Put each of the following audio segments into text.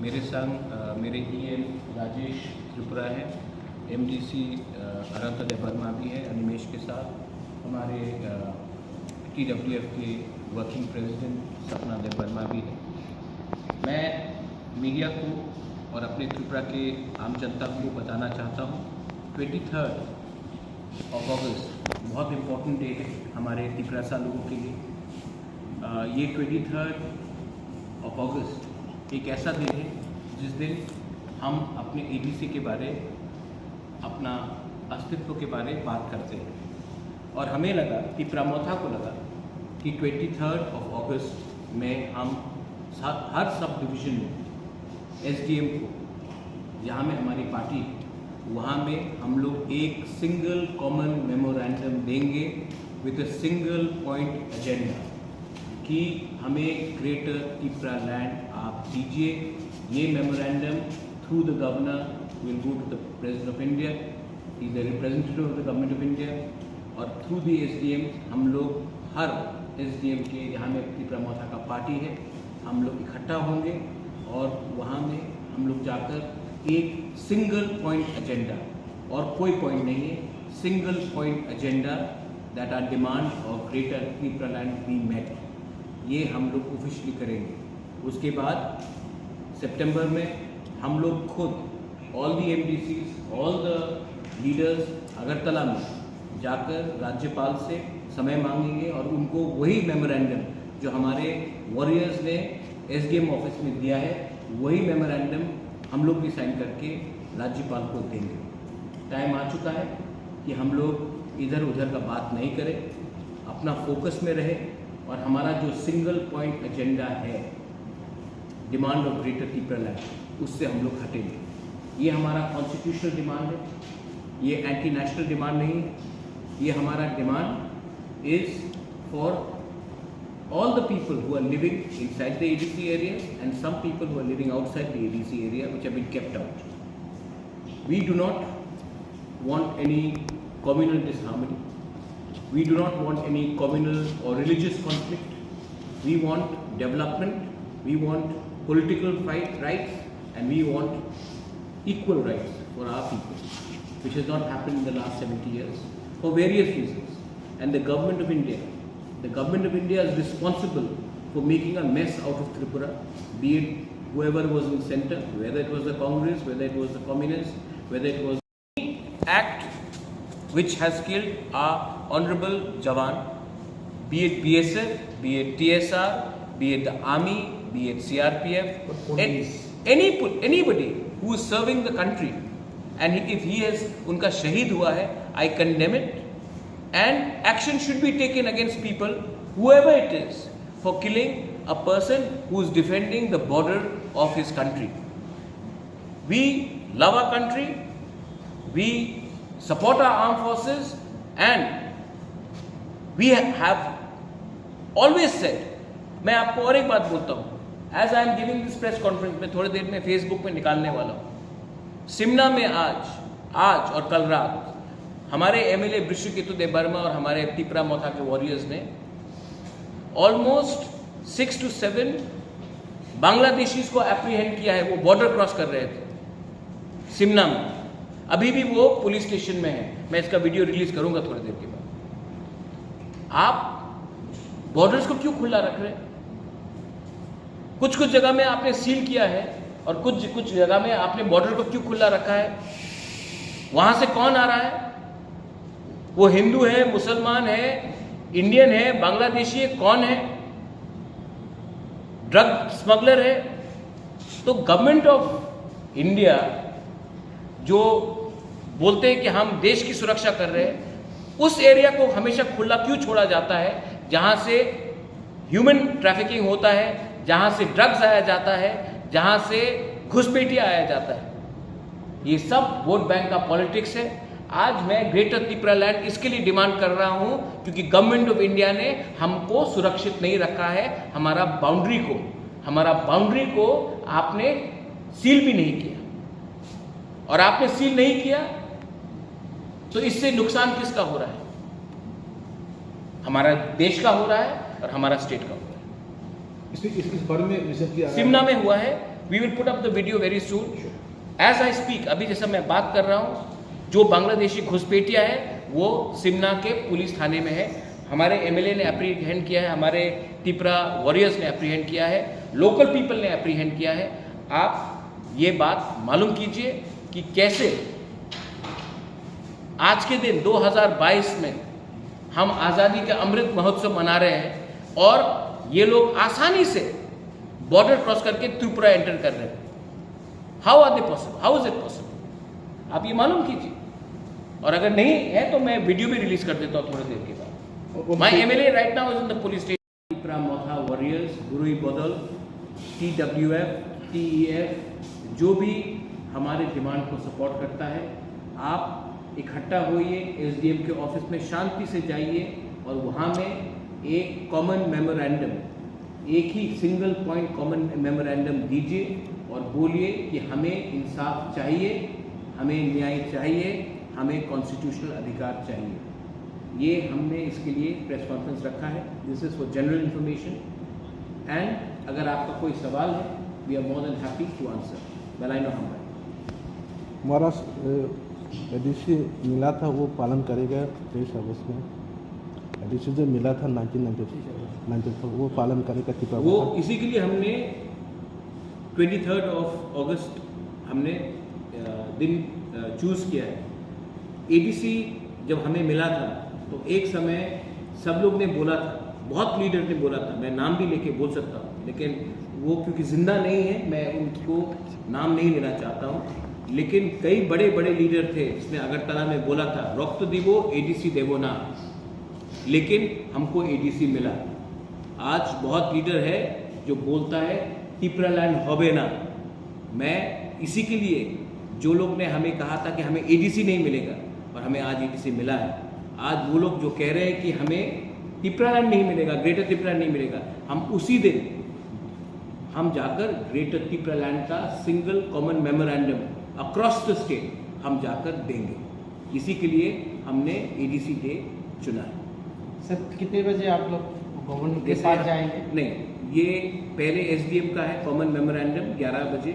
मेरे संग मेरे EN राजेश त्रिपुरा है, MDC अनंत देवर्मा भी है अनिमेश के साथ, हमारे TWF के वर्किंग प्रेसिडेंट सपना देवर्मा भी है। मैं मीडिया को और अपने त्रिपुरा के आम जनता को बताना चाहता हूँ 23 अगस्त बहुत इम्पोर्टेंट डे है हमारे त्रिपुरा लोगों के लिए। ये 23 अगस्त एक ऐसा दिन है जिस दिन हम अपने ABC के बारे, अपना अस्तित्व के बारे बात करते हैं और हमें लगा कि त्रिपुरा को लगा कि 23 अगस्त में हम हर सब डिवीज़न में SDM को, जहाँ में हमारी पार्टी, वहाँ में हम लोग एक सिंगल कॉमन मेमोरेंडम देंगे with a single point agenda कि हमें ग्रेटर त्रिपुरा लैंड आप दीजिए। ये memorandum through the governor will go to the president of India, is the representative of the government of India, और थ्रू द SDM हम लोग हर SDM के जहाँ में त्रिपुरा का पार्टी है हम लोग इकट्ठा होंगे और वहाँ में हम लोग जाकर एक सिंगल पॉइंट एजेंडा, और कोई पॉइंट नहीं है, single point agenda that are demand of greater Tripura land be met, ये हम लोग ऑफिशियली करेंगे। उसके बाद सितंबर में हम लोग खुद all the MDCs, all the leaders Agartala में जाकर राज्यपाल से समय मांगेंगे और उनको वही मेमोरेंडम जो हमारे वॉरियर्स ने SDM ऑफिस में दिया है, वही मेमोरेंडम हम लोग भी साइन करके राज्यपाल को देंगे। टाइम आ चुका है कि हम लोग इधर उधर का बात नहीं करें, अपना फोकस में रहे और हमारा जो सिंगल पॉइंट एजेंडा है demand of greater Tripura land, उससे हम लोग हटेंगे। ये हमारा कॉन्स्टिट्यूशनल डिमांड है, ये एंटी नेशनल डिमांड नहीं है, ये हमारा demand is for all the people who are living inside the ADC area and some people who are living outside the ADC area which have been kept out. We do not want any communal disharmony. We do not want any communal or religious conflict. We want development, we want political rights, and we want equal rights for our people, which has not happened in the last 70 years for various reasons. And the government of India is responsible for making a mess out of Tripura, be it whoever was in center, whether it was the Congress, whether it was the Communists, whether it was any act which has killed our honorable Jawan, be it BSF, be it TSR, be it the army, be it CRPF, anybody who is serving the country, and if he has unka shaheed hua hai, I condemn it. And action should be taken against people, whoever it is, for killing a person who is defending the border of his country. We love our country, we support our armed forces, and we have always said, मैं आपको और एक बात बोलता हूँ, as I am giving this press conference, मैं थोड़ी देर में Facebook में निकालने वाला हूँ, सिमना में आज और कल रात हमारे MLA बृषकेतु देवर्मा और हमारे त्रिपुरा मोथा के वॉरियर्स ने ऑलमोस्ट 6 to 7 बांग्लादेशीज को एप्रीहेंड किया है। वो बॉर्डर क्रॉस कर रहे थे सिमना में, अभी भी वो पुलिस स्टेशन में है। मैं इसका वीडियो रिलीज करूंगा थोड़ी देर के बाद। आप बॉर्डर्स को क्यों खुला रख रहे हैं? कुछ जगह में आपने सील किया है और कुछ जगह में आपने बॉर्डर को क्यों खुला रखा है? वहां से कौन आ रहा है? वो हिंदू है, मुसलमान है, इंडियन है, बांग्लादेशी है, कौन है? ड्रग स्मगलर है। तो गवर्नमेंट ऑफ इंडिया जो बोलते हैं कि हम देश की सुरक्षा कर रहे हैं, उस एरिया को हमेशा खुला क्यों छोड़ा जाता है जहां से ह्यूमन ट्रैफिकिंग होता है, जहां से ड्रग्स आया जाता है, जहां से घुसपैठिया आया जाता है? ये सब वोट बैंक का पॉलिटिक्स है। आज मैं ग्रेटर त्रिपुरा लैंड इसके लिए डिमांड कर रहा हूं क्योंकि गवर्नमेंट ऑफ इंडिया ने हमको सुरक्षित नहीं रखा है। हमारा बाउंड्री को आपने सील भी नहीं किया, और आपने सील नहीं किया तो इससे नुकसान किसका हो रहा है? हमारा देश का हो रहा है और हमारा स्टेट का हो रहा है। इस बारे में सिमना में हुआ है, we will put up the video very soon as I speak. अभी जैसा मैं बात कर रहा हूँ, जो बांग्लादेशी घुसपैठिया है वो सिमना के पुलिस थाने में है। हमारे एमएलए ने एप्रीहेंड किया है, हमारे टिपरा वॉरियर्स ने एप्रीहेंड किया है, लोकल पीपल ने एप्रीहेंड किया है। आप ये बात मालूम कीजिए कि कैसे आज के दिन 2022 में हम आज़ादी का अमृत महोत्सव मना रहे हैं और ये लोग आसानी से बॉर्डर क्रॉस करके त्रिपुरा एंटर कर रहे हैं। How are they possible, how is it possible, आप ये मालूम कीजिए। और अगर नहीं है तो मैं वीडियो भी रिलीज कर देता हूँ थोड़ी देर के बाद। My MLA right now is in the police station. Tipra Motha warriors, गुरुई बदल, TWF, TEF, जो भी हमारे डिमांड को सपोर्ट करता है, आप इकट्ठा होइए, SDM के ऑफिस में शांति से जाइए और वहाँ में एक कॉमन मेमोरेंडम, एक ही सिंगल पॉइंट कॉमन मेमोरेंडम दीजिए और बोलिए कि हमें इंसाफ चाहिए, हमें न्याय चाहिए, हमें कॉन्स्टिट्यूशनल अधिकार चाहिए। ये हमने इसके लिए प्रेस कॉन्फ्रेंस रखा है। This is for general information and अगर आपका कोई सवाल है, we are more than happy to answer. Well I know हम हमारा एडीसी मिला था वो पालन करेगा 23 अगस्त में। एडीसी जो मिला था 1993 वो पालन करेगा टिपरा। वो इसी के लिए हमने 23 अगस्त हमने दिन चूज़ किया है। एडीसी जब हमें मिला था तो एक समय सब लोग ने बोला था, बहुत लीडर ने बोला था, मैं नाम भी लेके बोल सकता हूँ, लेकिन वो क्योंकि जिंदा नहीं है मैं उनको नाम नहीं लेना चाहता हूँ, लेकिन कई बड़े बड़े लीडर थे जिसने अगरतला में बोला था रक्त दिवो एडीसी देवो ना, लेकिन हमको एडीसी मिला। आज बहुत लीडर है जो बोलता है टिपरा लैंड होबे ना। मैं इसी के लिए जो लोग ने हमें कहा था कि हमें एडीसी नहीं मिलेगा और हमें आज एडीसी मिला है, आज वो लोग जो कह रहे हैं कि हमें टिपरा लैंड नहीं मिलेगा, ग्रेटर टिपरा नहीं मिलेगा, हम उसी दिन हम जाकर ग्रेटर टिपरा लैंड का single common memorandum across the state हम जाकर देंगे। इसी के लिए हमने एडीसी डे चुना है। सर कितने बजे आप लोग गवर्नर के पास जाएंगे? नहीं, ये पहले SDM का है कॉमन मेमोरेंडम 11 बजे।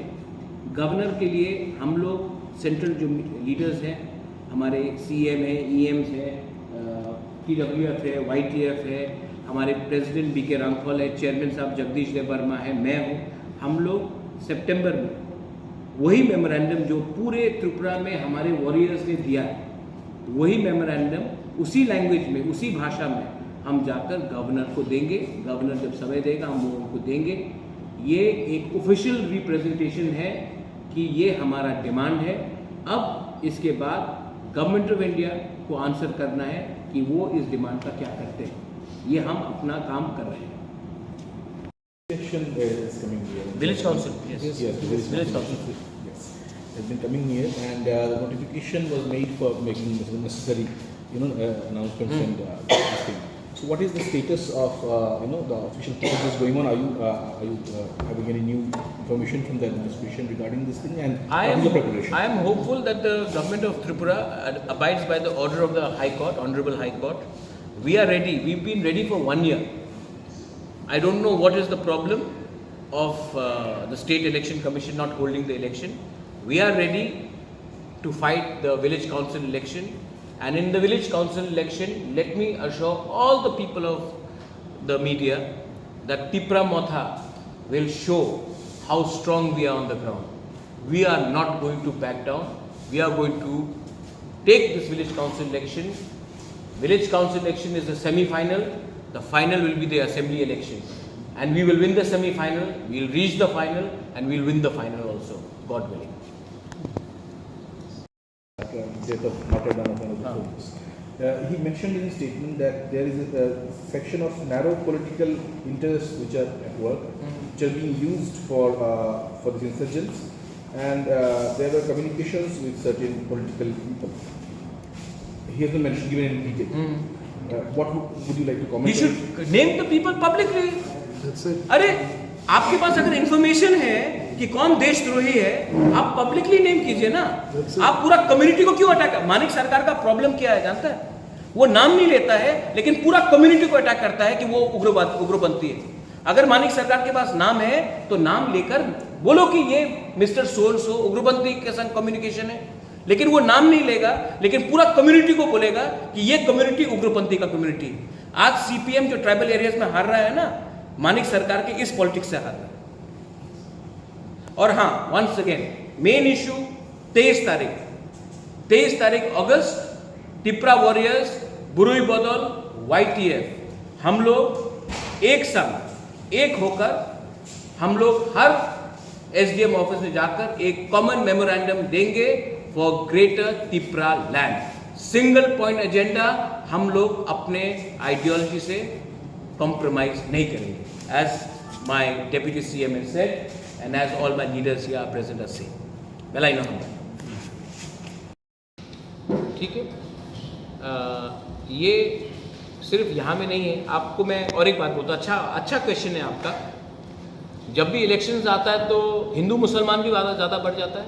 गवर्नर के लिए हम लोग सेंट्रल जो लीडर्स हैं, हमारे CM है, EMs है, TWF है, YTF है, हमारे प्रेसिडेंट BK रामफल है, चेयरमैन साहब जगदीश देव वर्मा है, मैं हूँ, हम लोग सितंबर में वही मेमोरेंडम जो पूरे त्रिपुरा में हमारे वॉरियर्स ने दिया है, वही मेमोरेंडम उसी लैंग्वेज में, उसी भाषा में हम जाकर गवर्नर को देंगे। गवर्नर जब समय देगा हम वो उनको देंगे। ये एक ऑफिशियल रिप्रेजेंटेशन है कि ये हमारा डिमांड है। अब इसके बाद गवर्नमेंट ऑफ इंडिया को आंसर करना है कि वो इस डिमांड का क्या करते हैं। ये हम अपना काम कर रहे हैं। Is coming here. Village council, yes. Yes, the village council. Yes, has been coming here, and the notification was made for making the necessary, announcements and this thing. So, what is the status of the official process going on? Are you having any new information from the administration regarding this thing, and what is the preparation? I am hopeful that the government of Tripura abides by the order of the High Court, Honorable High Court. We are ready. We've been ready for 1 year. I don't know what is the problem of the State Election Commission not holding the election. We are ready to fight the village council election, and in the village council election, let me assure all the people of the media that Tipra Motha will show how strong we are on the ground. We are not going to back down. We are going to take this village council election. Village council election is the semi-final. The final will be the assembly election, and we will win the semi-final, we will reach the final, and we will win the final also, God willing. Death of Martyr Dhanapana. He mentioned in his statement that there is a section of narrow political interests which are at work, which are being used for these insurgents, and there were communications with certain political people. He hasn't mentioned given any detail. What would you like to comment? He should name the people publicly. That's it. अरे आपके पास अगर information है कि कौन देशद्रोही है, आप publicly name कीजिए ना। आप पूरा कम्युनिटी को क्यों अटैक? मानिक सरकार का प्रॉब्लम क्या है जानता है? वो नाम नहीं लेता है लेकिन पूरा कम्युनिटी को अटैक करता है कि वो उग्रपंथी है। अगर मानिक सरकार के पास नाम है तो नाम लेकर बोलो कि ये मिस्टर सो उग्रपंथी के संग कम्युनिकेशन है, लेकिन वो नाम नहीं लेगा, लेकिन पूरा कम्युनिटी को बोलेगा कि ये कम्युनिटी उग्रपंथी का कम्युनिटी है। आज सीपीएम जो ट्राइबल एरियाज में हार रहा है ना, मानिक सरकार के इस पॉलिटिक्स से हार रहा है। और हाँ, वंस अगेन मेन इश्यू 23 तारीख अगस्त, टिप्रा वॉरियर्स, बुरुई बदल, YTF, हम लोग एक संग एक होकर हम लोग हर SDM ऑफिस में जाकर एक कॉमन मेमोरेंडम देंगे for greater Tipra land. Single point agenda, हम लोग अपने आइडियोलॉजी से कॉम्प्रोमाइज नहीं करेंगे, as my deputy CM has said and as all my leaders here are present are saying। Well I know हम ठीक है। ये सिर्फ यहाँ में नहीं है, आपको मैं और एक बात बोलता हूँ। अच्छा क्वेश्चन है आपका। जब भी इलेक्शंस आता है तो हिंदू मुसलमान भी ज़्यादा बढ़ जाता है।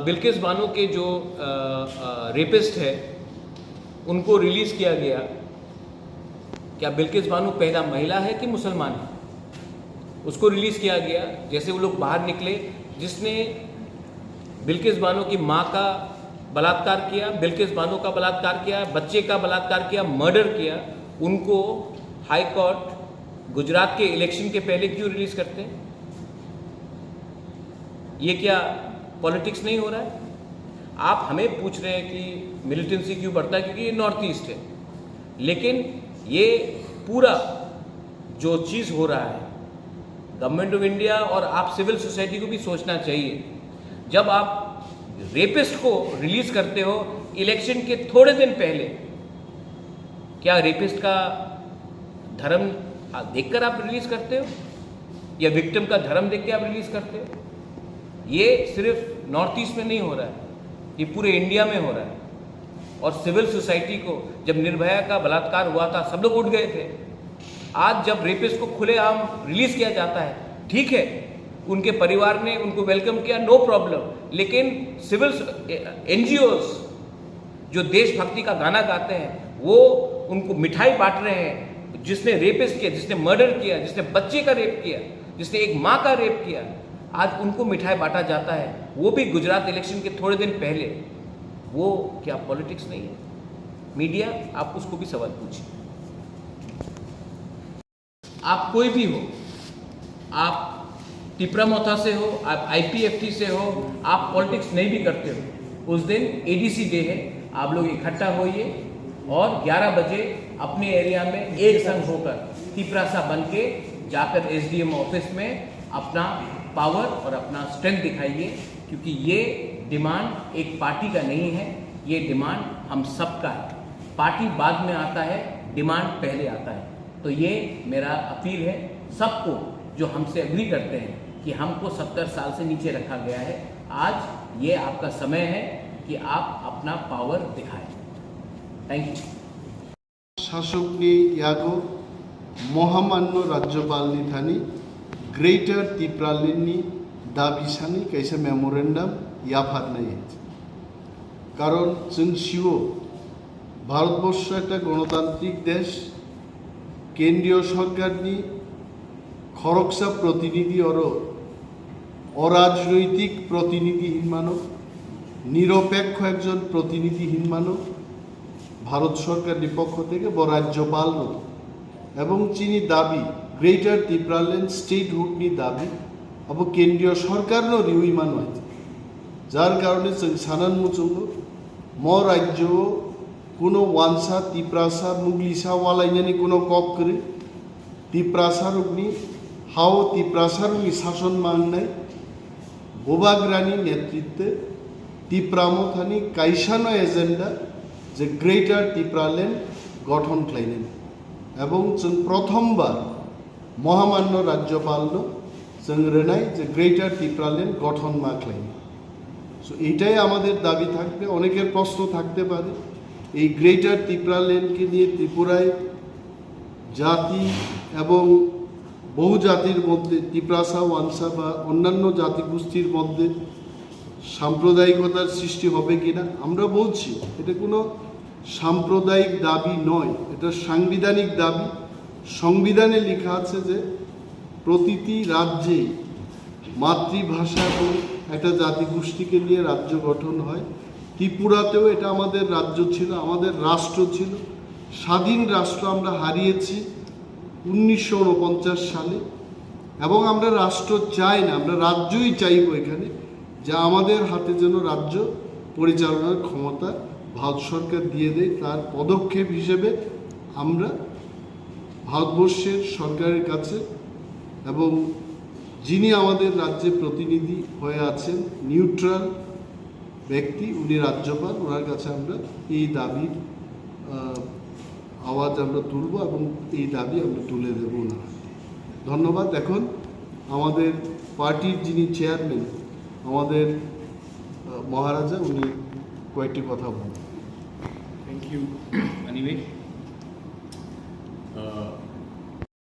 बिल्किस बानो के जो रेपिस्ट है उनको रिलीज़ किया गया। क्या बिल्किस बानो पहला महिला है कि मुसलमान है? उसको रिलीज़ किया गया। जैसे वो लोग बाहर निकले, जिसने बिल्किस बानो की माँ का बलात्कार किया, बिल्किस बानो का बलात्कार किया, बच्चे का बलात्कार किया, मर्डर किया, उनको हाई कोर्ट गुजरात के इलेक्शन के पहले क्यों रिलीज करते हैं? ये क्या पॉलिटिक्स नहीं हो रहा है? आप हमें पूछ रहे हैं कि मिलिटेंसी क्यों बढ़ता है, क्योंकि ये नॉर्थ ईस्ट है। लेकिन ये पूरा जो चीज़ हो रहा है, गवर्नमेंट ऑफ इंडिया और आप सिविल सोसाइटी को भी सोचना चाहिए। जब आप रेपिस्ट को रिलीज करते हो इलेक्शन के थोड़े दिन पहले, क्या रेपिस्ट का धर्म देखकर आप रिलीज करते हो या विक्टिम का धर्म देख के आप रिलीज करते हो? ये सिर्फ नॉर्थ ईस्ट में नहीं हो रहा है, ये पूरे इंडिया में हो रहा है। और सिविल सोसाइटी को जब निर्भया का बलात्कार हुआ था सब लोग उठ गए थे। आज जब रेपिस्ट को खुलेआम रिलीज किया जाता है, ठीक है, उनके परिवार ने उनको वेलकम किया, नो प्रॉब्लम, लेकिन सिविल NGOs जो देशभक्ति का गाना गाते हैं वो उनको मिठाई बांट रहे हैं। जिसने रेपिस्ट किया, जिसने मर्डर किया, जिसने बच्चे का रेप किया, जिसने एक माँ का रेप किया, आज उनको मिठाई बांटा जाता है, वो भी गुजरात इलेक्शन के थोड़े दिन पहले। वो क्या पॉलिटिक्स नहीं है? मीडिया, आप उसको भी सवाल पूछिए। आप कोई भी हो, आप टिप्रा मोथा से हो, आप IPFT से हो, आप पॉलिटिक्स नहीं भी करते हो, उस दिन ADC डे है, आप लोग इकट्ठा होइए और 11 बजे अपने एरिया में एक संग होकर टिप्रा सा बन के जाकर SDM ऑफिस में अपना पावर और अपना स्ट्रेंथ दिखाइए। क्योंकि ये डिमांड एक पार्टी का नहीं है, ये डिमांड हम सबका है। पार्टी बाद में आता है, डिमांड पहले आता है। तो ये मेरा अपील है सबको जो हमसे एग्री करते हैं कि हमको 70 साल से नीचे रखा गया है। आज ये आपका समय है कि आप अपना पावर दिखाएं। Thank you. शासकनि यागो महामान्य राज्यपालनि थानी ग्रेटर टिप्रालेण्डनि दाबिसानि कैसे मेमोरेंडम याफादनाय कारण जों सिओ भारतवर्ष एक गणतांत्रिक देश केंद्रीय सरकारनि खरगसा प्रतिनिधि और अराजनैतिक प्रतिनिधिहीन मानव निरपेक्ष एकजन प्रतिनिधिहीन मानव भारत सरकार पक्ष থেকে राज्यपाल এবং চিনি দাবি গ্রেটার টিপ্রাল্যান্ড স্টেটহুডনি দাবি अब केंद्रीय सरकारनो रिउई मानो जार कारणे जों सानान मुचुंगो म राज्य कोनो वानसा तिप्रासा मुगलिसा वालायनानि कोनो कक करे तिप्रासारुगनि हाव तिप्रासारुगनि शासन मांगनाय बोबाग्रानि नेतृत्वे तिप्रामथानि कायसानो एजेंडा जे ग्रेटर टिप्रालैंड गठन खालायनाय एवं जों प्रथमबार महामान्य राज्यपालनो जों रेनाय जे ग्रेटर टिप्रालैंड गठन मा खालायनाय सो एटाई आमादेर दाबी थाकबे अनेकेर प्रश्न थाकते पारे এই গ্রেটার টিপ্রাল্যান্ডকে নিয়ে ত্রিপুরায় জাতি এবং বহু জাতির মধ্যে ত্রিপ্রাসা ওয়ানসা বা অন্যান্য জাতিগোষ্ঠীর মধ্যে সাম্প্রদায়িকতার সৃষ্টি হবে কিনা আমরা বলছি এটা কোনো সাম্প্রদায়িক দাবি নয়, এটা সাংবিধানিক দাবি সংবিধানে লেখা আছে যে প্রতিটি রাজ্যে মাতৃভাষা এবং একটা জাতিগোষ্ঠীকে নিয়ে রাজ্য গঠন হয়। ত্রিপুরাতেও এটা আমাদের রাজ্য ছিল, আমাদের রাষ্ট্র ছিল। স্বাধীন রাষ্ট্র আমরা হারিয়েছি 1949 সালে, এবং আমরা রাষ্ট্র চাই না, আমরা রাজ্যই চাইব এখানে, যা আমাদের হাতে যেন রাজ্য পরিচালনার ক্ষমতা ভারত সরকার দিয়ে দেয়। তার পদক্ষেপ হিসেবে আমরা ভারতবর্ষের সরকারের কাছে এবং যিনি আমাদের রাজ্যে প্রতিনিধি হয়ে আছেন, নিউট্রাল ব্যক্তি, উনি রাজ্যপাল, ওনার কাছে আমরা এই দাবির আওয়াজ আমরা তুলব এবং এই দাবি আমরা তুলে দেব ওনার। ধন্যবাদ। এখন আমাদের পার্টির যিনি চেয়ারম্যান, আমাদের মহারাজা, উনি কয়েকটি কথা বলবেন। Thank you, Animesh.